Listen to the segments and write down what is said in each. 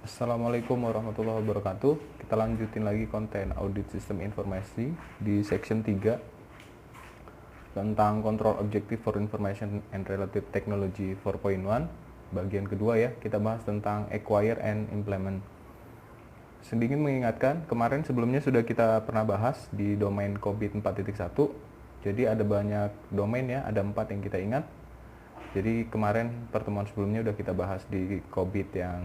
Assalamualaikum warahmatullahi wabarakatuh. Kita lanjutin lagi konten audit sistem informasi di section 3 tentang Control Objective for Information and Related Technology 4.1. Bagian kedua ya, kita bahas tentang Acquire and Implement. Sedikit mengingatkan, kemarin sebelumnya sudah kita pernah bahas di domain COVID 4.1. Jadi ada banyak domain ya, ada 4 yang kita ingat. Jadi kemarin pertemuan sebelumnya udah kita bahas di COVID yang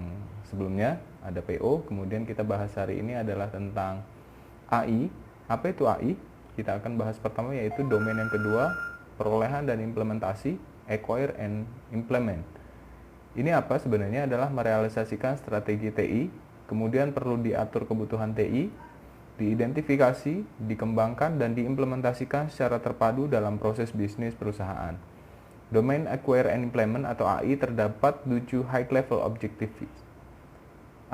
sebelumnya, ada PO, kemudian kita bahas hari ini adalah tentang AI. Apa itu AI? Kita akan bahas pertama yaitu domain yang kedua, perolehan dan implementasi, acquire and implement. Ini apa sebenarnya adalah merealisasikan strategi TI, kemudian perlu diatur kebutuhan TI, diidentifikasi, dikembangkan dan diimplementasikan secara terpadu dalam proses bisnis perusahaan. Domain Acquire and Implement atau AI terdapat 7 high level objectives.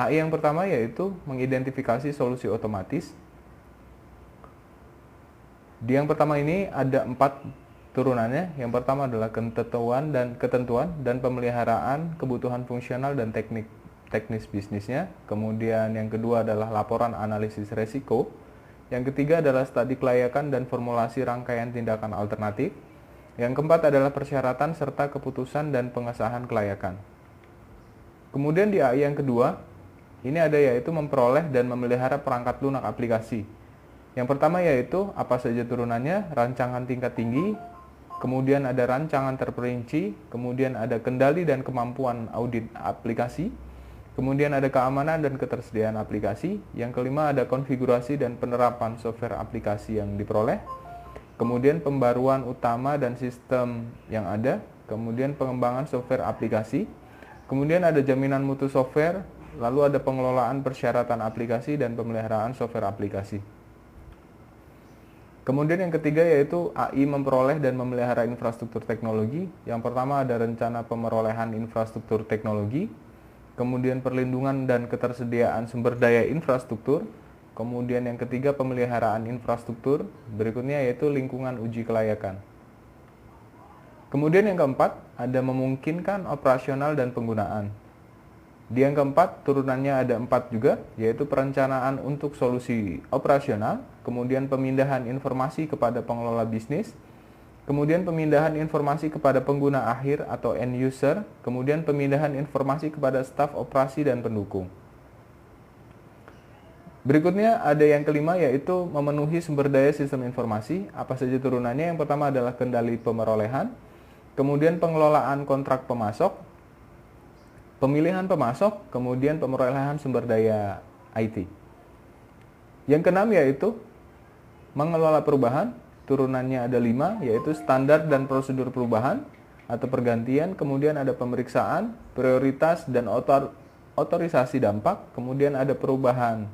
AI yang pertama yaitu mengidentifikasi solusi otomatis. Di yang pertama ini ada 4 turunannya. Yang pertama adalah ketentuan dan pemeliharaan kebutuhan fungsional dan teknis bisnisnya. Kemudian yang kedua adalah laporan analisis resiko. Yang ketiga adalah studi kelayakan dan formulasi rangkaian tindakan alternatif. Yang keempat adalah persyaratan serta keputusan dan pengesahan kelayakan. Kemudian di AI yang kedua, ini ada yaitu memperoleh dan memelihara perangkat lunak aplikasi. Yang pertama yaitu apa saja turunannya, rancangan tingkat tinggi, kemudian ada rancangan terperinci, kemudian ada kendali dan kemampuan audit aplikasi, kemudian ada keamanan dan ketersediaan aplikasi, yang kelima ada konfigurasi dan penerapan software aplikasi yang diperoleh, kemudian pembaruan utama dan sistem yang ada, kemudian pengembangan software aplikasi, kemudian ada jaminan mutu software, lalu ada pengelolaan persyaratan aplikasi dan pemeliharaan software aplikasi. Kemudian yang ketiga yaitu AI memperoleh dan memelihara infrastruktur teknologi. Yang pertama ada rencana pemerolehan infrastruktur teknologi, kemudian perlindungan dan ketersediaan sumber daya infrastruktur, kemudian yang ketiga pemeliharaan infrastruktur, berikutnya yaitu lingkungan uji kelayakan. Kemudian yang keempat ada memungkinkan operasional dan penggunaan. Di yang keempat turunannya ada 4 juga, yaitu perencanaan untuk solusi operasional, kemudian pemindahan informasi kepada pengelola bisnis, kemudian pemindahan informasi kepada pengguna akhir atau end user, kemudian pemindahan informasi kepada staf operasi dan pendukung. Berikutnya ada yang kelima yaitu memenuhi sumber daya sistem informasi. Apa saja turunannya? Yang pertama adalah kendali pemerolehan, kemudian pengelolaan kontrak pemasok, pemilihan pemasok, kemudian pemerolehan sumber daya IT. Yang keenam yaitu mengelola perubahan. Turunannya ada 5 yaitu standar dan prosedur perubahan atau pergantian, kemudian ada pemeriksaan, prioritas dan otorisasi dampak, kemudian ada perubahan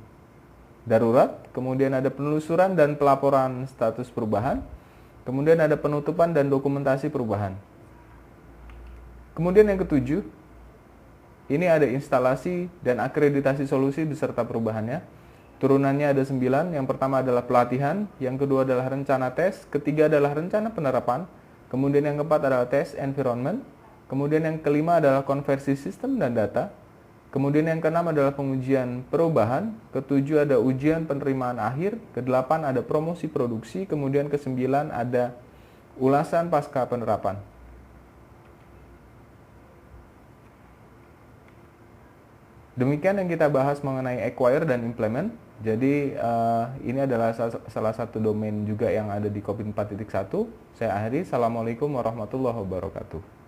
darurat, kemudian ada penelusuran dan pelaporan status perubahan, kemudian ada penutupan dan dokumentasi perubahan. Kemudian yang ketujuh, ini ada instalasi dan akreditasi solusi beserta perubahannya. Turunannya ada 9, yang pertama adalah pelatihan, yang kedua adalah rencana tes, ketiga adalah rencana penerapan, kemudian yang keempat adalah tes environment, kemudian yang kelima adalah konversi sistem dan data, kemudian yang keenam adalah pengujian perubahan, ketujuh ada ujian penerimaan akhir, kedelapan ada promosi produksi, kemudian kesembilan ada ulasan pasca penerapan. Demikian yang kita bahas mengenai acquire dan implement. Jadi ini adalah salah satu domain juga yang ada di COVID 4.1. Saya akhiri. Assalamualaikum warahmatullahi wabarakatuh.